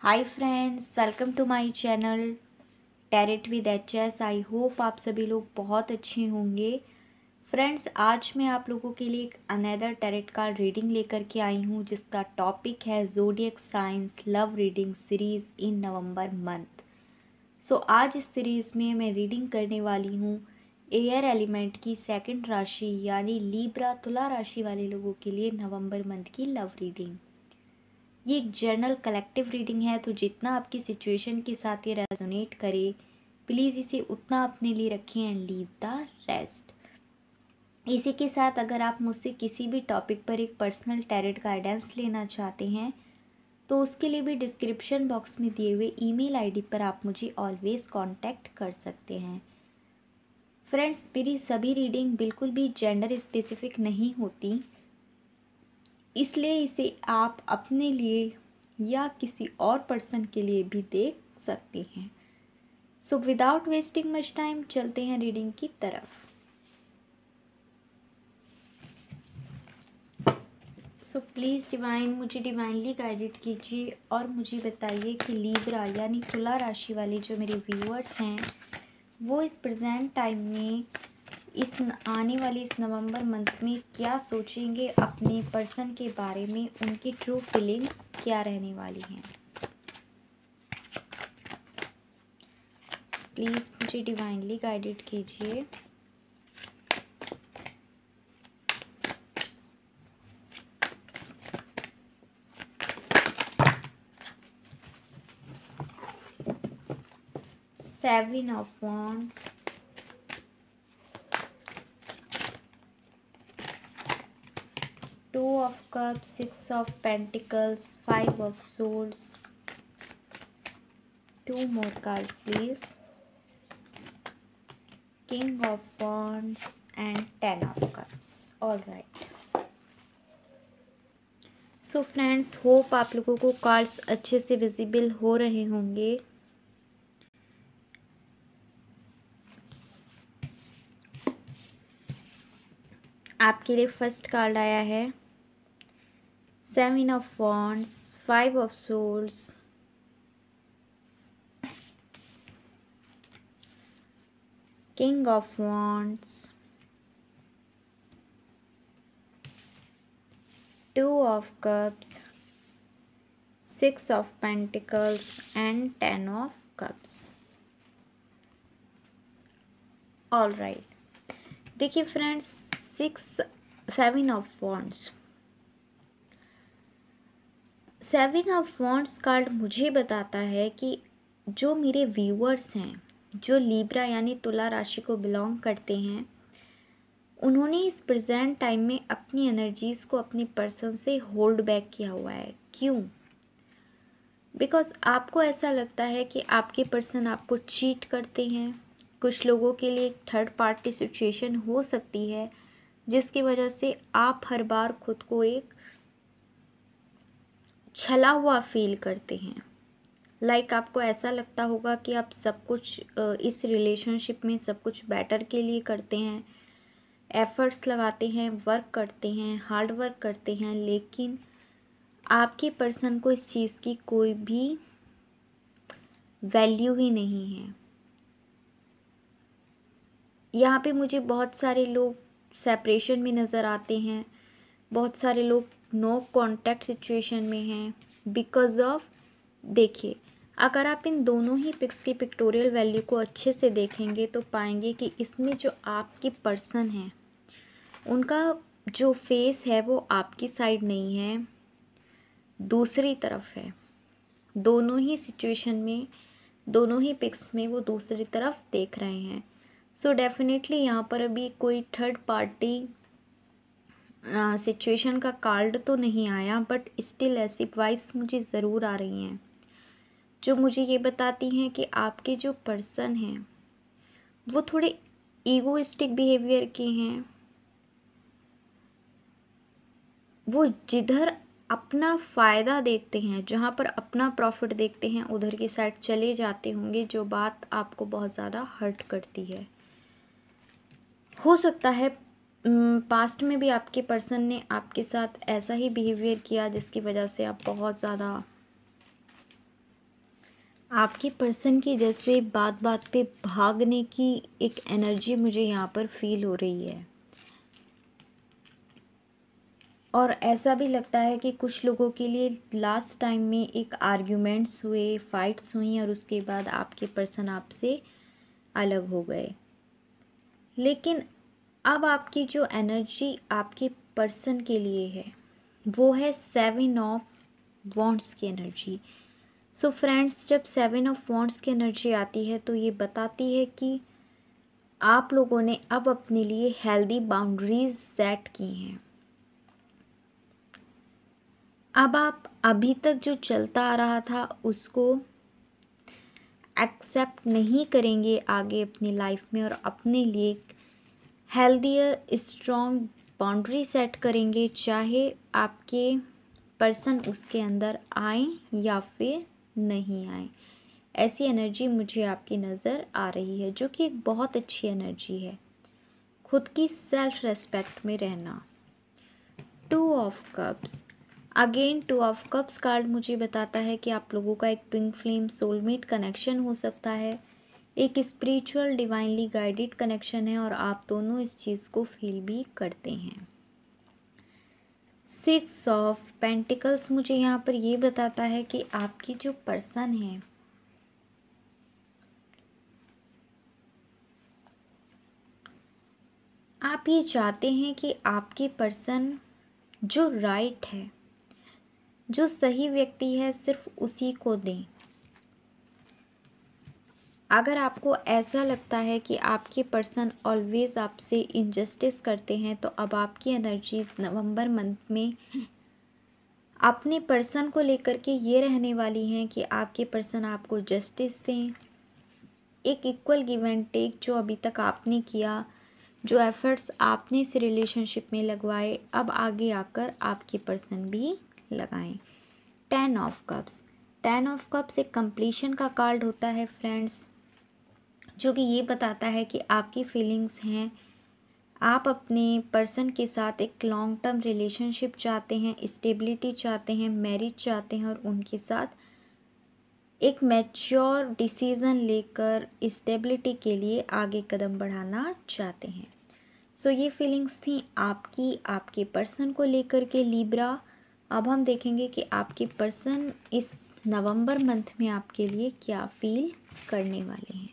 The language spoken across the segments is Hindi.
Hi friends, welcome to my channel tarot with HS. I hope आप सभी लोग बहुत अच्छे होंगे। फ्रेंड्स, आज मैं आप लोगों के लिए एक अनदर टैरेट कार्ड रीडिंग लेकर के आई हूँ जिसका टॉपिक है zodiac science love reading series in November month. So आज इस सीरीज़ में मैं रीडिंग करने वाली हूँ एयर एलिमेंट की सेकंड राशि यानी लीब्रा तुला राशि वाले लोगों के लिए नवंबर मंथ की लव रीडिंग। ये एक जर्नल कलेक्टिव रीडिंग है, तो जितना आपकी सिचुएशन के साथ ये रेजोनेट करे प्लीज़ इसे उतना अपने लिए रखें एंड लीव द रेस्ट। इसी के साथ अगर आप मुझसे किसी भी टॉपिक पर एक पर्सनल टैरेट गाइडेंस लेना चाहते हैं तो उसके लिए भी डिस्क्रिप्शन बॉक्स में दिए हुए ईमेल आईडी पर आप मुझे ऑलवेज़ कांटेक्ट कर सकते हैं। फ्रेंड्स, मेरी सभी रीडिंग बिल्कुल भी जेंडर स्पेसिफिक नहीं होती, इसलिए इसे आप अपने लिए या किसी और पर्सन के लिए भी देख सकते हैं। So without wasting much time चलते हैं रीडिंग की तरफ। सो प्लीज़ डिवाइन मुझे डिवाइनली गाइडेड कीजिए और मुझे बताइए कि लीब्रा यानी तुला राशि वाले जो मेरे व्यूअर्स हैं वो इस प्रेजेंट टाइम में इस आने वाले इस नवंबर मंथ में क्या सोचेंगे अपने पर्सन के बारे में, उनकी ट्रू फीलिंग्स क्या रहने वाली हैं। प्लीज़ मुझे डिवाइनली गाइडेड कीजिए। Seven of wands, two of cups, six of pentacles, five of swords. Two more card please. King of wands and ten of cups. All right. So friends, hope आप लोगों को कार्ड्स अच्छे से विजिबल हो रहे होंगे। आपके लिए फर्स्ट कार्ड आया है seven of wands, five of swords, king of wands, two of cups, six of pentacles and ten of cups. All right. देखिए friends, seven of wands, seven of wands card मुझे बताता है कि जो मेरे व्यूअर्स हैं जो लीब्रा यानी तुला राशि को बिलोंग करते हैं, उन्होंने इस प्रेजेंट टाइम में अपनी एनर्जीज़ को अपने पर्सन से होल्ड बैक किया हुआ है। क्यों? बिकॉज आपको ऐसा लगता है कि आपके पर्सन आपको चीट करते हैं। कुछ लोगों के लिए एक थर्ड पार्टी सिचुएशन हो सकती है जिसकी वजह से आप हर बार खुद को एक छला हुआ फील करते हैं। लाइक आपको ऐसा लगता होगा कि आप सब कुछ इस रिलेशनशिप में सब कुछ बेटर के लिए करते हैं, एफर्ट्स लगाते हैं, वर्क करते हैं, हार्ड वर्क करते हैं, लेकिन आपके पर्सन को इस चीज़ की कोई भी वैल्यू ही नहीं है। यहाँ पे मुझे बहुत सारे लोग सेपरेशन में नज़र आते हैं, बहुत सारे लोग नो कांटेक्ट सिचुएशन में हैं बिकॉज ऑफ, देखिए अगर आप इन दोनों ही पिक्स की पिक्टोरियल वैल्यू को अच्छे से देखेंगे तो पाएंगे कि इसमें जो आपके पर्सन हैं उनका जो फेस है वो आपकी साइड नहीं है, दूसरी तरफ है। दोनों ही सिचुएशन में, दोनों ही पिक्स में वो दूसरी तरफ देख रहे हैं। सो डेफिनेटली यहाँ पर अभी कोई थर्ड पार्टी सिचुएशन का कार्ड तो नहीं आया, बट स्टिल ऐसी वाइब्स मुझे ज़रूर आ रही हैं जो मुझे ये बताती हैं कि आपके जो पर्सन हैं वो थोड़े ईगोइस्टिक बिहेवियर के हैं। वो जिधर अपना फ़ायदा देखते हैं, जहाँ पर अपना प्रॉफिट देखते हैं, उधर की साइड चले जाते होंगे, जो बात आपको बहुत ज़्यादा हर्ट करती है। हो सकता है पास्ट में भी आपके पर्सन ने आपके साथ ऐसा ही बिहेवियर किया जिसकी वजह से आप बहुत ज़्यादा आपकी पर्सन की जैसे बात बात पे भागने की एक एनर्जी मुझे यहाँ पर फील हो रही है, और ऐसा भी लगता है कि कुछ लोगों के लिए लास्ट टाइम में एक आर्ग्यूमेंट्स हुए, फाइट्स हुई, और उसके बाद आपके पर्सन आपसे अलग हो गए। लेकिन अब आपकी जो एनर्जी आपके पर्सन के लिए है वो है 7 ऑफ वॉन्ड्स की एनर्जी। सो फ्रेंड्स, जब 7 ऑफ वॉन्ड्स की एनर्जी आती है तो ये बताती है कि आप लोगों ने अब अपने लिए हेल्दी बाउंड्रीज सेट की हैं। अब आप अभी तक जो चलता आ रहा था उसको एक्सेप्ट नहीं करेंगे आगे अपनी लाइफ में, और अपने लिए हेल्दियर स्ट्रॉन्ग बाउंड्री सेट करेंगे, चाहे आपके पर्सन उसके अंदर आए या फिर नहीं आए। ऐसी एनर्जी मुझे आपकी नज़र आ रही है, जो कि एक बहुत अच्छी एनर्जी है। खुद की सेल्फ रेस्पेक्ट में रहना। 2 of cups, again 2 of cups card मुझे बताता है कि आप लोगों का एक ट्विन फ्लेम सोलमेट कनेक्शन हो सकता है, एक स्पिरिचुअल डिवाइनली गाइडेड कनेक्शन है, और आप दोनों इस चीज़ को फील भी करते हैं। 6 ऑफ पेंटिकल्स मुझे यहाँ पर ये बताता है कि आपकी जो पर्सन है आप ये चाहते हैं कि आपके पर्सन जो राइट है, जो सही व्यक्ति है, सिर्फ उसी को दें। अगर आपको ऐसा लगता है कि आपके पर्सन ऑलवेज़ आपसे इनजस्टिस करते हैं, तो अब आपकी एनर्जीज नवंबर मंथ में अपने पर्सन को लेकर के ये रहने वाली हैं कि आपके पर्सन आपको जस्टिस दें। एक इक्वल गिव एंड टेक जो अभी तक आपने किया, जो एफ़र्ट्स आपने इस रिलेशनशिप में लगवाए, अब आगे आकर आपके पर्सन भी लगाएं। 10 ऑफ कप्स, 10 ऑफ कप्स एक कंप्लीशन का कार्ड होता है फ्रेंड्स, जो कि ये बताता है कि आपकी फीलिंग्स हैं, आप अपने पर्सन के साथ एक लॉन्ग टर्म रिलेशनशिप चाहते हैं, स्टेबिलिटी चाहते हैं, मैरिज चाहते हैं, और उनके साथ एक मैच्योर डिसीज़न लेकर स्टेबिलिटी के लिए आगे कदम बढ़ाना चाहते हैं। सो ये फीलिंग्स थी आपकी आपके पर्सन को लेकर के लिब्रा। अब हम देखेंगे कि आपके पर्सन इस नवंबर मंथ में आपके लिए क्या फील करने वाले हैं,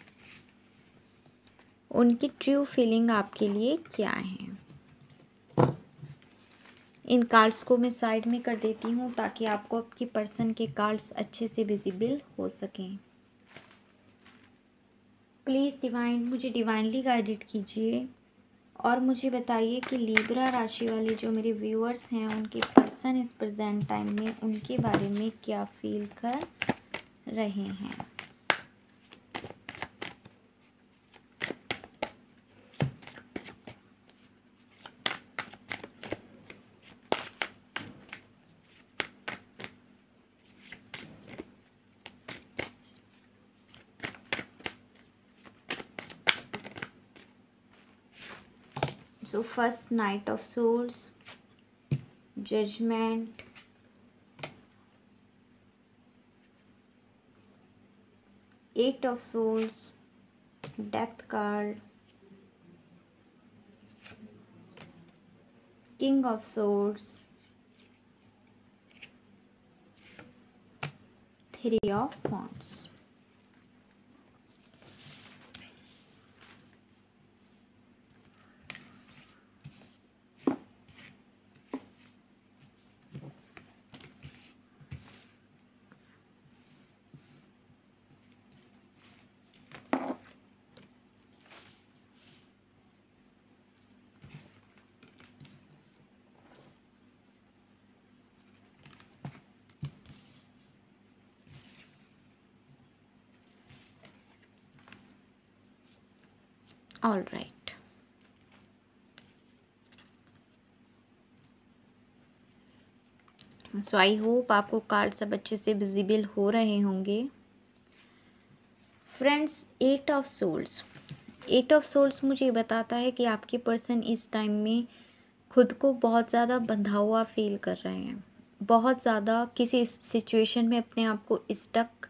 उनकी ट्रू फीलिंग आपके लिए क्या है। इन कार्ड्स को मैं साइड में कर देती हूँ ताकि आपको आपके पर्सन के कार्ड्स अच्छे से विजिबल हो सकें। प्लीज़ डिवाइन मुझे डिवाइनली गाइडेड कीजिए और मुझे बताइए कि लिब्रा राशि वाले जो मेरे व्यूअर्स हैं उनके पर्सन इस प्रेजेंट टाइम में उनके बारे में क्या फील कर रहे हैं। So first, Knight of Swords, Judgment, Eight of Swords, Death card, King of Swords, Three of Wands. All right, so I hope आपको कार्ड सब अच्छे से विजिबल हो रहे होंगे। फ्रेंड्स, एट ऑफ सोल्स मुझे बताता है कि आपके पर्सन इस टाइम में खुद को बहुत ज़्यादा बंधा हुआ फील कर रहे हैं, बहुत ज़्यादा किसी सिचुएशन में अपने आप को स्टक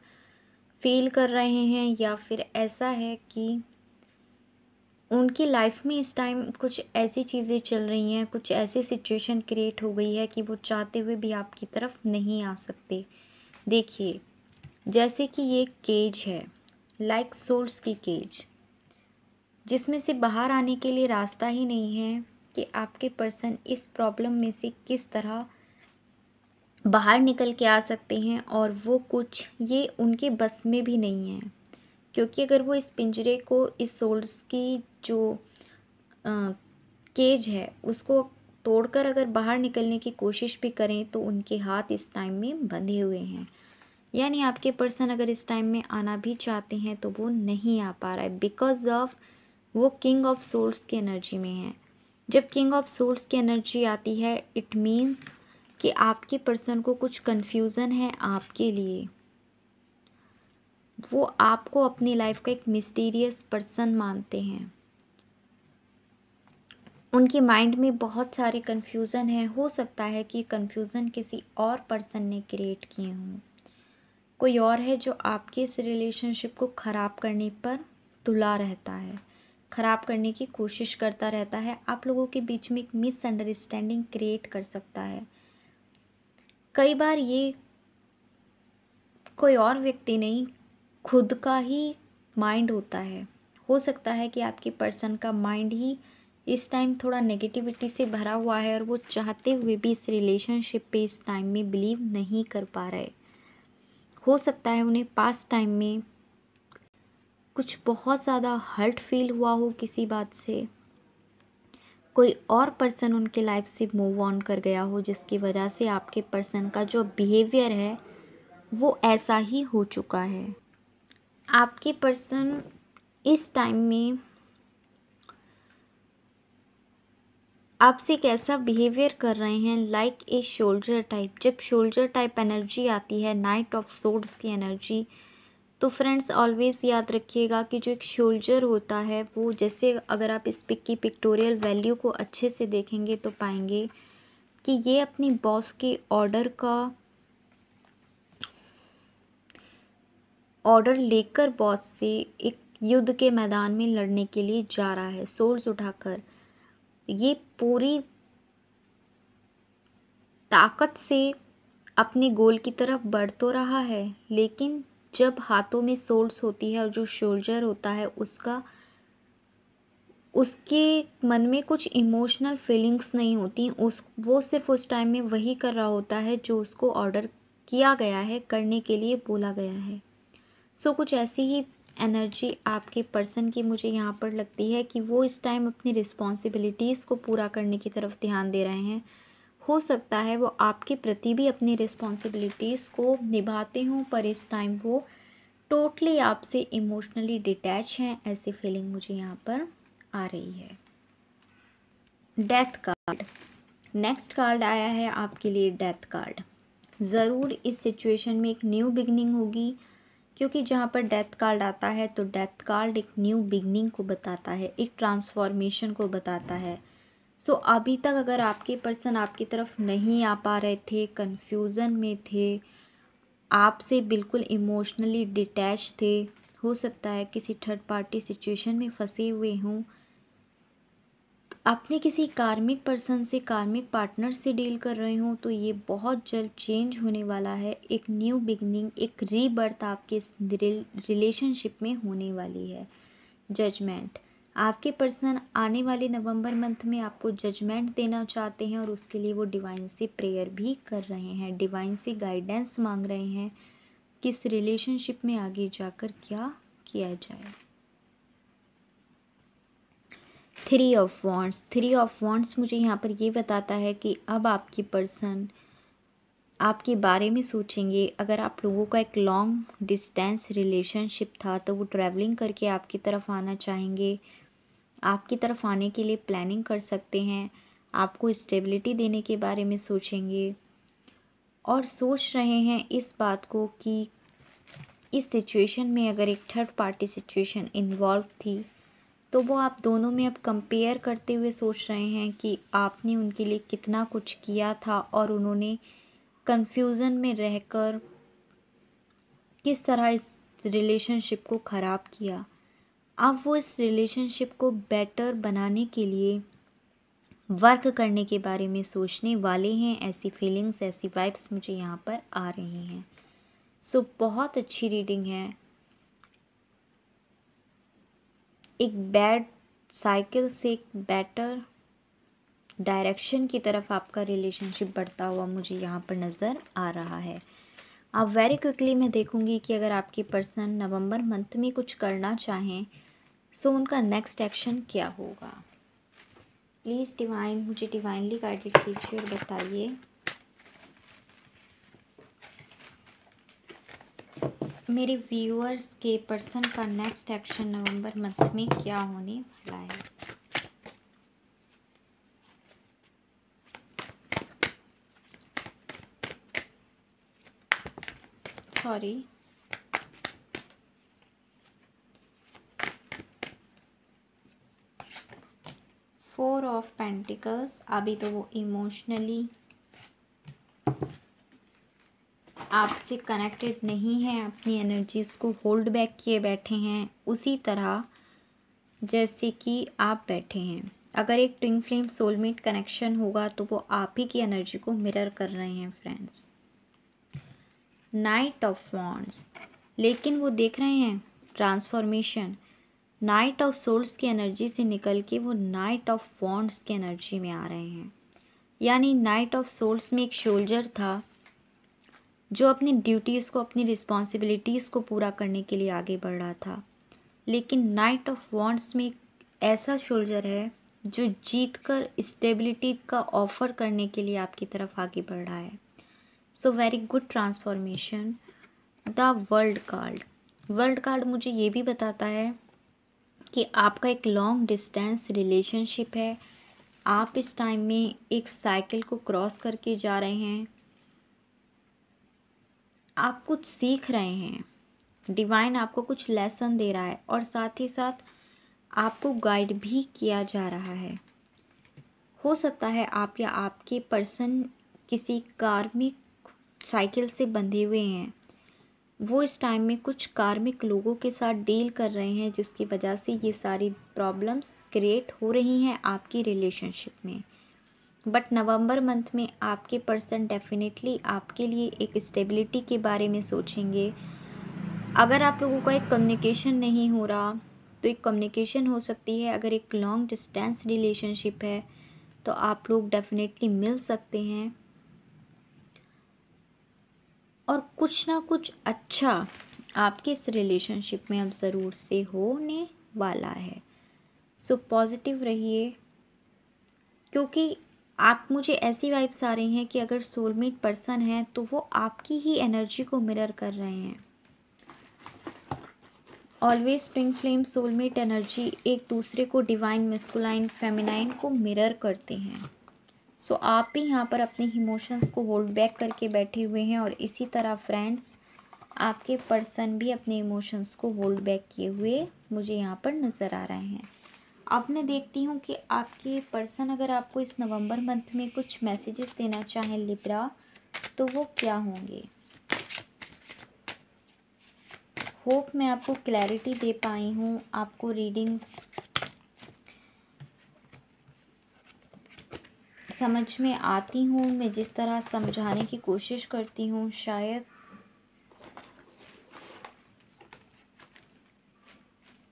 फील कर रहे हैं, या फिर ऐसा है कि उनकी लाइफ में इस टाइम कुछ ऐसी चीज़ें चल रही हैं, कुछ ऐसी सिचुएशन क्रिएट हो गई है कि वो चाहते हुए भी आपकी तरफ नहीं आ सकते। देखिए, जैसे कि ये केज है, लाइक सोल्स की केज, जिसमें से बाहर आने के लिए रास्ता ही नहीं है कि आपके पर्सन इस प्रॉब्लम में से किस तरह बाहर निकल के आ सकते हैं। और वो कुछ ये उनके बस में भी नहीं है, क्योंकि अगर वो इस पिंजरे को, इस सोल्स की जो केज है, उसको तोड़कर अगर बाहर निकलने की कोशिश भी करें तो उनके हाथ इस टाइम में बंधे हुए हैं। यानी आपके पर्सन अगर इस टाइम में आना भी चाहते हैं तो वो नहीं आ पा रहा है, बिकॉज ऑफ वो किंग ऑफ सोल्स की एनर्जी में है। जब किंग ऑफ सोल्स की एनर्जी आती है, इट मीन्स कि आपके पर्सन को कुछ कन्फ्यूज़न है आपके लिए। वो आपको अपनी लाइफ का एक मिस्टीरियस पर्सन मानते हैं। उनके माइंड में बहुत सारे कन्फ्यूज़न है। हो सकता है कि कन्फ्यूज़न किसी और पर्सन ने क्रिएट किए हों। कोई और है जो आपके इस रिलेशनशिप को ख़राब करने पर तुला रहता है, ख़राब करने की कोशिश करता रहता है। आप लोगों के बीच में एक मिसअंडरस्टैंडिंग क्रिएट कर सकता है। कई बार ये कोई और व्यक्ति नहीं, खुद का ही माइंड होता है। हो सकता है कि आपके पर्सन का माइंड ही इस टाइम थोड़ा नेगेटिविटी से भरा हुआ है और वो चाहते हुए भी इस रिलेशनशिप पे इस टाइम में बिलीव नहीं कर पा रहे। हो सकता है उन्हें पास्ट टाइम में कुछ बहुत ज़्यादा हर्ट फील हुआ हो किसी बात से, कोई और पर्सन उनके लाइफ से मूव ऑन कर गया हो, जिसकी वजह से आपके पर्सन का जो बिहेवियर है वो ऐसा ही हो चुका है। आपके पर्सन इस टाइम में आपसे कैसा बिहेवियर कर रहे हैं, लाइक ए शोल्जर टाइप। जब शोल्जर टाइप एनर्जी आती है, नाइट ऑफ सोर्ड्स की एनर्जी, तो फ्रेंड्स ऑलवेज याद रखिएगा कि जो एक शोल्जर होता है वो, जैसे अगर आप इस पिक की पिक्टोरियल वैल्यू को अच्छे से देखेंगे तो पाएंगे कि ये अपनी बॉस के ऑर्डर लेकर बॉस से एक युद्ध के मैदान में लड़ने के लिए जा रहा है, सोर्ड्स उठाकर। ये पूरी ताकत से अपने गोल की तरफ बढ़ तो रहा है, लेकिन जब हाथों में सोर्ड्स होती है और जो सोल्जर होता है उसके मन में कुछ इमोशनल फीलिंग्स नहीं होती। वो सिर्फ उस टाइम में वही कर रहा होता है जो उसको ऑर्डर किया गया है, करने के लिए बोला गया है। कुछ ऐसी ही एनर्जी आपके पर्सन की मुझे यहाँ पर लगती है कि वो इस टाइम अपनी रिस्पॉन्सिबिलिटीज़ को पूरा करने की तरफ ध्यान दे रहे हैं। हो सकता है वो आपके प्रति भी अपनी रिस्पॉन्सिबिलिटीज़ को निभाते हों, पर इस टाइम वो टोटली आपसे इमोशनली डिटैच हैं। ऐसी फीलिंग मुझे यहाँ पर आ रही है। डेथ कार्ड, नेक्स्ट कार्ड आया है आपके लिए, डेथ कार्ड। ज़रूर इस सिचुएशन में एक न्यू बिगनिंग होगी, क्योंकि जहाँ पर डेथ कार्ड आता है तो डेथ कार्ड एक न्यू बिगनिंग को बताता है, एक ट्रांसफॉर्मेशन को बताता है। अभी तक अगर आपके पर्सन आपकी तरफ नहीं आ पा रहे थे, कन्फ्यूज़न में थे, आपसे बिल्कुल इमोशनली डिटैच थे, हो सकता है किसी थर्ड पार्टी सिचुएशन में फंसे हुए हों, अपने किसी कार्मिक पर्सन से, कार्मिक पार्टनर से डील कर रहे हों, तो ये बहुत जल्द चेंज होने वाला है। एक न्यू बिगनिंग, एक रीबर्थ आपके इस रिलेशनशिप में होने वाली है। जजमेंट, आपके पर्सन आने वाले नवंबर मंथ में आपको जजमेंट देना चाहते हैं और उसके लिए वो डिवाइन से प्रेयर भी कर रहे हैं, डिवाइन से गाइडेंस मांग रहे हैं कि इस रिलेशनशिप में आगे जाकर क्या किया जाए। थ्री ऑफ वॉन्ड्स मुझे यहाँ पर ये बताता है कि अब आपकी पर्सन आपके बारे में सोचेंगे। अगर आप लोगों का एक लॉन्ग डिस्टेंस रिलेशनशिप था तो वो ट्रैवलिंग करके आपकी तरफ आना चाहेंगे, आपकी तरफ आने के लिए प्लानिंग कर सकते हैं, आपको स्टेबिलिटी देने के बारे में सोचेंगे और सोच रहे हैं इस बात को कि इस सिचुएशन में अगर एक थर्ड पार्टी सिचुएशन इन्वॉल्व थी तो वो आप दोनों में अब कंपेयर करते हुए सोच रहे हैं कि आपने उनके लिए कितना कुछ किया था और उन्होंने कन्फ्यूज़न में रहकर किस तरह इस रिलेशनशिप को ख़राब किया, अब वो इस रिलेशनशिप को बेटर बनाने के लिए वर्क करने के बारे में सोचने वाले हैं। ऐसी फीलिंग्स, ऐसी वाइब्स मुझे यहाँ पर आ रही हैं। सो बहुत अच्छी रीडिंग है। एक बैड साइकिल से एक बेटर डायरेक्शन की तरफ आपका रिलेशनशिप बढ़ता हुआ मुझे यहाँ पर नज़र आ रहा है। अब वेरी क्विकली मैं देखूँगी कि अगर आपके पर्सन नवंबर मंथ में कुछ करना चाहें सो उनका नेक्स्ट एक्शन क्या होगा। प्लीज़ डिवाइन, मुझे डिवाइनली गाइडेड कीजिए और बताइए मेरे व्यूअर्स के पर्सन का नेक्स्ट एक्शन नवंबर मंथ में क्या होने वाला है। Sorry, four of pentacles. अभी तो वो इमोशनली आपसे कनेक्टेड नहीं है, अपनी एनर्जीज़ को होल्ड बैक किए बैठे हैं, उसी तरह जैसे कि आप बैठे हैं। अगर एक ट्विन फ्लेम सोलमेट कनेक्शन होगा तो वो आप ही की एनर्जी को मिरर कर रहे हैं फ्रेंड्स। नाइट ऑफ वॉन्ड्स, लेकिन वो देख रहे हैं ट्रांसफॉर्मेशन। नाइट ऑफ सोल्स की एनर्जी से निकल के वो नाइट ऑफ वॉन्ड्स की एनर्जी में आ रहे हैं। यानी नाइट ऑफ सोल्स में एक सोल्जर था जो अपनी ड्यूटीज़ को, अपनी रिस्पॉन्सिबिलिटीज़ को पूरा करने के लिए आगे बढ़ रहा था, लेकिन नाइट ऑफ वॉन्ड्स में एक ऐसा सोल्जर है जो जीत कर स्टेबिलिटी का ऑफ़र करने के लिए आपकी तरफ आगे बढ़ रहा है। So very good transformation. The world card मुझे ये भी बताता है कि आपका एक लॉन्ग डिस्टेंस रिलेशनशिप है। आप इस टाइम में एक साइकिल को क्रॉस करके जा रहे हैं। आप कुछ सीख रहे हैं, डिवाइन आपको कुछ लेसन दे रहा है और साथ ही साथ आपको गाइड भी किया जा रहा है। हो सकता है आप या आपके पर्सन किसी कार्मिक साइकिल से बंधे हुए हैं। वो इस टाइम में कुछ कार्मिक लोगों के साथ डील कर रहे हैं, जिसकी वजह से ये सारी प्रॉब्लम्स क्रिएट हो रही हैं आपकी रिलेशनशिप में। बट नवंबर मंथ में आपके पर्सन डेफिनेटली आपके लिए एक स्टेबिलिटी के बारे में सोचेंगे। अगर आप लोगों का एक कम्युनिकेशन नहीं हो रहा तो एक कम्युनिकेशन हो सकती है। अगर एक लॉन्ग डिस्टेंस रिलेशनशिप है तो आप लोग डेफिनेटली मिल सकते हैं और कुछ ना कुछ अच्छा आपके इस रिलेशनशिप में अब ज़रूर से होने वाला है। सो पॉजिटिव रहिए, क्योंकि आप, मुझे ऐसी वाइब्स आ रही हैं कि अगर सोलमेट पर्सन है तो वो आपकी ही एनर्जी को मिरर कर रहे हैं। Always twin flame soulmate energy एक दूसरे को, डिवाइन मस्कुलाइन फेमिनाइन को मिरर करते हैं। सो आप भी यहाँ पर अपने इमोशंस को होल्ड बैक करके बैठे हुए हैं और इसी तरह फ्रेंड्स आपके पर्सन भी अपने इमोशंस को होल्ड बैक किए हुए मुझे यहाँ पर नज़र आ रहे हैं। अब मैं देखती हूँ कि आपके पर्सन अगर आपको इस नवंबर मंथ में कुछ मैसेजेस देना चाहें लिब्रा, तो वो क्या होंगे। होप मैं आपको क्लैरिटी दे पाई हूँ, आपको रीडिंग्स समझ में आती हूँ। मैं जिस तरह समझाने की कोशिश करती हूँ, शायद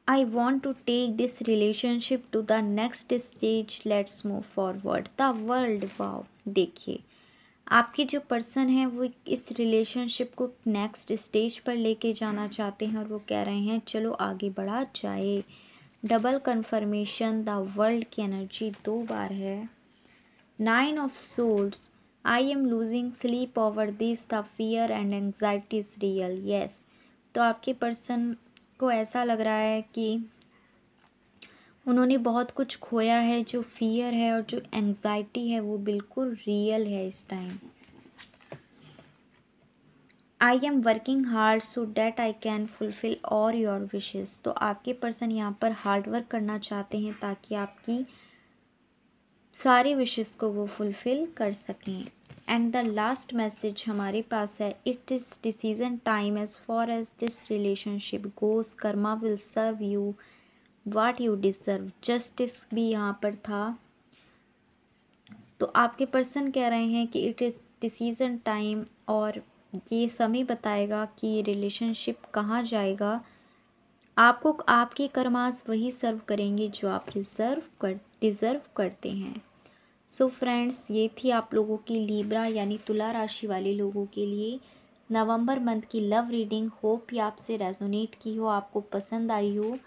I want to take this relationship to the next stage. Let's move forward. The world. Wow, देखिए आपके जो पर्सन है वो इस रिलेशनशिप को नेक्स्ट स्टेज पर लेके जाना चाहते हैं और वो कह रहे हैं चलो आगे बढ़ा जाए। Double confirmation. द वर्ल्ड की एनर्जी 2 बार है। 9 of souls. I am losing sleep over this. The fear and anxiety is real. Yes, तो आपके पर्सन को ऐसा लग रहा है कि उन्होंने बहुत कुछ खोया है। जो फियर है और जो एंग्जाइटी है वो बिल्कुल रियल है इस time. I am working hard so that I can fulfil all your wishes. तो आपके पर्सन यहाँ पर हार्ड वर्क करना चाहते हैं ताकि आपकी सारी विशेस को वो फुलफ़िल कर सकें। एंड द लास्ट मैसेज हमारे पास है, it is decision time as far as this relationship goes, karma will serve you what you deserve. Justice भी यहाँ पर था। तो आपके पर्सन कह रहे हैं कि इट इज़ डिसीजन टाइम, और ये समय बताएगा कि ये रिलेशनशिप कहाँ जाएगा। आपको आपके कर्मास वही सर्व करेंगे जो आप डिज़र्व करते हैं। सो फ्रेंड्स, ये थी आप लोगों की लिब्रा यानी तुला राशि वाले लोगों के लिए नवंबर मंथ की लव रीडिंग। होप ये आपसे रेजोनेट की हो, आपको पसंद आई हो।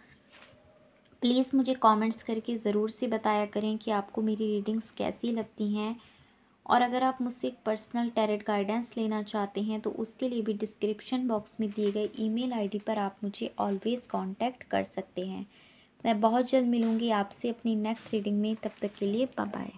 प्लीज़ मुझे कमेंट्स करके ज़रूर से बताया करें कि आपको मेरी रीडिंग्स कैसी लगती हैं। और अगर आप मुझसे एक पर्सनल टैरेट गाइडेंस लेना चाहते हैं तो उसके लिए भी डिस्क्रिप्शन बॉक्स में दिए गए ईमेल आईडी पर आप मुझे ऑलवेज़ कांटेक्ट कर सकते हैं। मैं बहुत जल्द मिलूँगी आपसे अपनी नेक्स्ट रीडिंग में। तब तक के लिए बाय बाय।